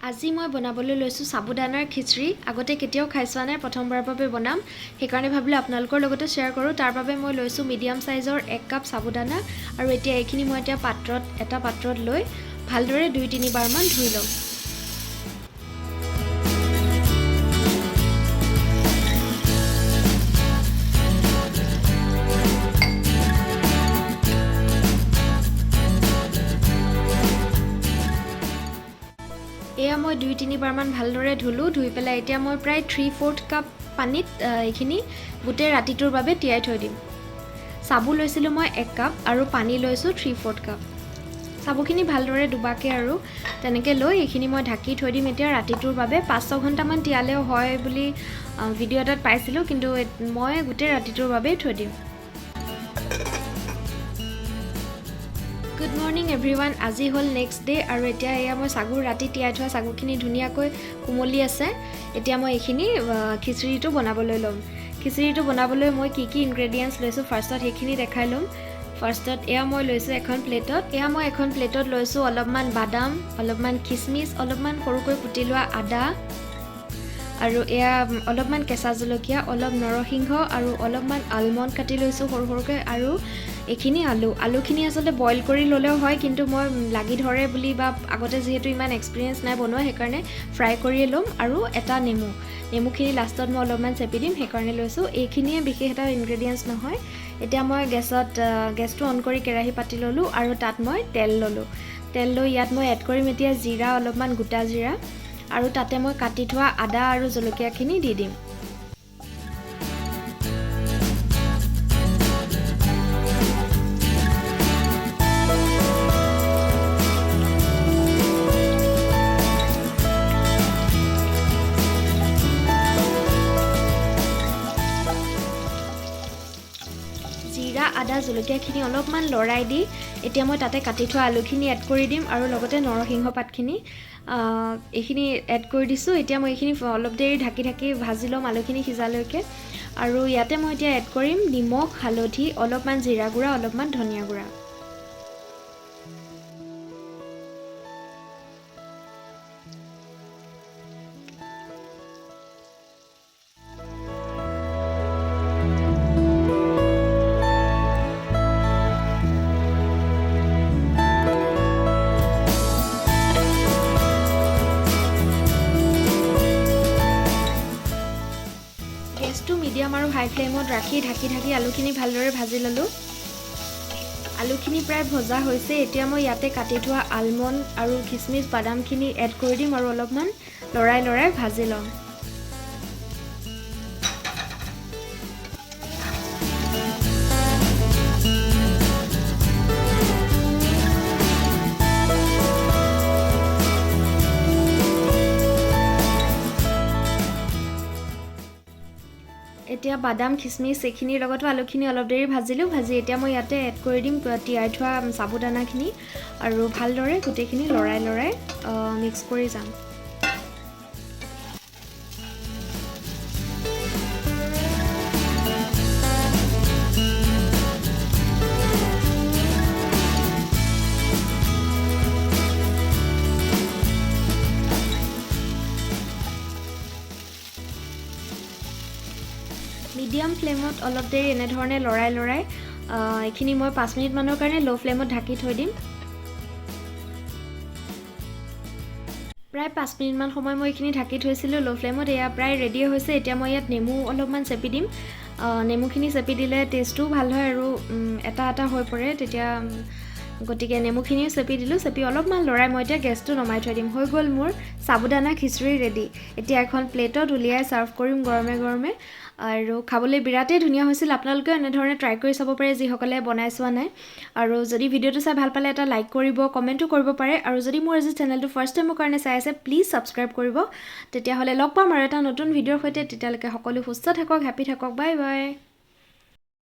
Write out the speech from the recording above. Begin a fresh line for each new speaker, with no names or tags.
আজি মই বনাবলৈ লৈছোঁ সাবুদানাৰ খিচৰি। আগতে কেতিয়াও খাই চোৱা নাই, প্ৰথমবাৰৰ বাবে বনাম। সেইকাৰণে ভাবিলোঁ আপোনালোকৰ লগতে শ্বেয়াৰ কৰোঁ। তাৰ বাবে মই লৈছোঁ মিডিয়াম সাইজৰ 1 কাপ সাবুদানা আৰু এতিয়া এইখিনি মই এটা পাত্ৰত লৈ ভালদৰে 2-3 বাৰমান ধুই ল'ম। এয়া মই 2-3 বাৰমান ভালদৰে ধুলোঁ। ধুই পেলাই এতিয়া মই প্ৰায় 3/4 কাপ পানীত এইখিনি গোটেই ৰাতিটোৰ বাবে তিয়াই থৈ দিম। সাবু লৈছিলোঁ মই 1 কাপ আৰু পানী লৈছোঁ 3/4 কাপ। সাবুখিনি ভালদৰে ডুবাকে আৰু তেনেকৈ লৈ এইখিনি মই ঢাকি থৈ দিম এতিয়া ৰাতিটোৰ বাবে। 5-6 ঘণ্টামান তিয়ালেও হয় বুলি ভিডিঅ' এটাত পাইছিলোঁ, কিন্তু মই গোটেই ৰাতিটোৰ বাবেই থৈ দিম। Good morning everyone. আজি হ'ল নেক্সট ডে আৰু এতিয়া এয়া মই সাগুৰ ৰাতি তিয়াই থোৱা সাগুখিনি ধুনীয়াকৈ কোমলি আছে। এতিয়া মই এইখিনি খিচৰিটো বনাবলৈ ল'ম। খিচৰিটো বনাবলৈ মই কি ইনগ্ৰেডিয়েণ্টছ লৈছোঁ ফাৰ্ষ্টত সেইখিনি দেখাই ল'ম। ফাৰ্ষ্টত এয়া মই লৈছোঁ এখন প্লেটত লৈছোঁ অলপমান বাদাম, অলপমান খিচমিচ, অলপমান সৰুকৈ কুটি লোৱা আদা আৰু এয়া অলপমান কেঁচা জলকীয়া, অলপ নৰসিংহ আৰু অলপমান আলমণ্ড কাটি লৈছোঁ সৰু সৰুকৈ। আৰু এইখিনি আলুখিনি আচলতে বইল কৰি ল'লেও হয়, কিন্তু মই লাগি ধৰে বুলি বা আগতে যিহেতু ইমান এক্সপিৰিয়েঞ্চ নাই বনোৱা, সেইকাৰণে ফ্ৰাই কৰিয়ে ল'ম। আৰু এটা নেমুখিনি লাষ্টত মই অলপমান চেপি দিম, সেইকাৰণে লৈছোঁ। এইখিনিয়ে বিশেষ এটা ইনগ্ৰেডিয়েণ্টছ নহয়। এতিয়া মই গেছটো অন কৰি কেৰাহী পাতি ল'লোঁ আৰু তাত মই তেল ল'লোঁ। তেল লৈ ইয়াত মই এড কৰিম এতিয়া জিৰা, অলপমান গোটা জিৰা, আৰু তাতে মই কাটি থোৱা আদা আৰু জলকীয়াখিনি দি দিম। জিৰা, আদা, জলকীয়াখিনি অলপমান লৰাই দি এতিয়া মই তাতে কাটি থোৱা আলুখিনি এড কৰি দিম আৰু লগতে নৰসিংহ পাতখিনি এইখিনি এড কৰি দিছোঁ। এতিয়া মই এইখিনি অলপ দেৰি ঢাকি ভাজি ল'ম আলুখিনি সিজালৈকে। আৰু ইয়াতে মই এতিয়া এড কৰিম নিমখ, হালধি, অলপমান জিৰা গুড়া, অলপমান ধনিয়া গুড়া। গেছটো মিডিয়াম আৰু হাই ফ্লেমত ৰাখি ঢাকি আলুখিনি ভালদৰে ভাজি ল'লোঁ। আলুখিনি প্ৰায় ভজা হৈছে। এতিয়া মই ইয়াতে কাটি থোৱা আলমণ্ড আৰু খিচমিচ, বাদামখিনি এড কৰি দিম আৰু অলপমান লৰাই ভাজি ল'ম। এতিয়া বাদাম, খিচমিচ এইখিনিৰ লগতো আলুখিনি অলপ দেৰি ভাজিলোঁ। এতিয়া মই ইয়াতে এড কৰি দিম তিয়াই থোৱা সাবুদানাখিনি আৰু ভালদৰে গোটেইখিনি লৰাই মিক্স কৰি যাম। মিডিয়াম ফ্লেমত অলপ দেৰি এনেধৰণে লৰাই এইখিনি মই 5 মিনিটমানৰ কাৰণে ল' ফ্লেমত ঢাকি থৈ দিম। প্ৰায় 5 মিনিটমান সময় মই এইখিনি ঢাকি থৈছিলোঁ ল' ফ্লেমত। এয়া প্ৰায় ৰেডি হৈছে। এতিয়া মই ইয়াত নেমু অলপমান চেপি দিম। নেমুখিনি চেপি দিলে টেষ্টটোও ভাল হয় আৰু এটা হৈ পৰে তেতিয়া, গতিকে নেমুখিনিও চেপি দিলোঁ। চেপি অলপমান লৰাই মই এতিয়া গেছটো নমাই থৈ দিম। হৈ গ'ল মোৰ সাবুদানা খিচৰি ৰেডি। এতিয়া এখন প্লেটত উলিয়াই ছাৰ্ভ কৰিম গৰমে আৰু খাবলৈ বিৰাটেই ধুনীয়া হৈছিল। আপোনালোকেও এনেধৰণে ট্ৰাই কৰি চাব পাৰে যিসকলে বনাই চোৱা নাই। আৰু যদি ভিডিঅ'টো চাই ভাল পালে এটা লাইক কৰিব, কমেণ্টো কৰিব পাৰে। আৰু যদি মোৰ আজি চেনেলটো ফাৰ্ষ্ট টাইমৰ কাৰণে চাই আছে, প্লিজ ছাবস্ক্ৰাইব কৰিব। তেতিয়াহ'লে লগ পাম আৰু এটা নতুন ভিডিঅ'ৰ সৈতে। তেতিয়ালৈকে সকলো সুস্থ থাকক, হেপী থাকক। Bye bye.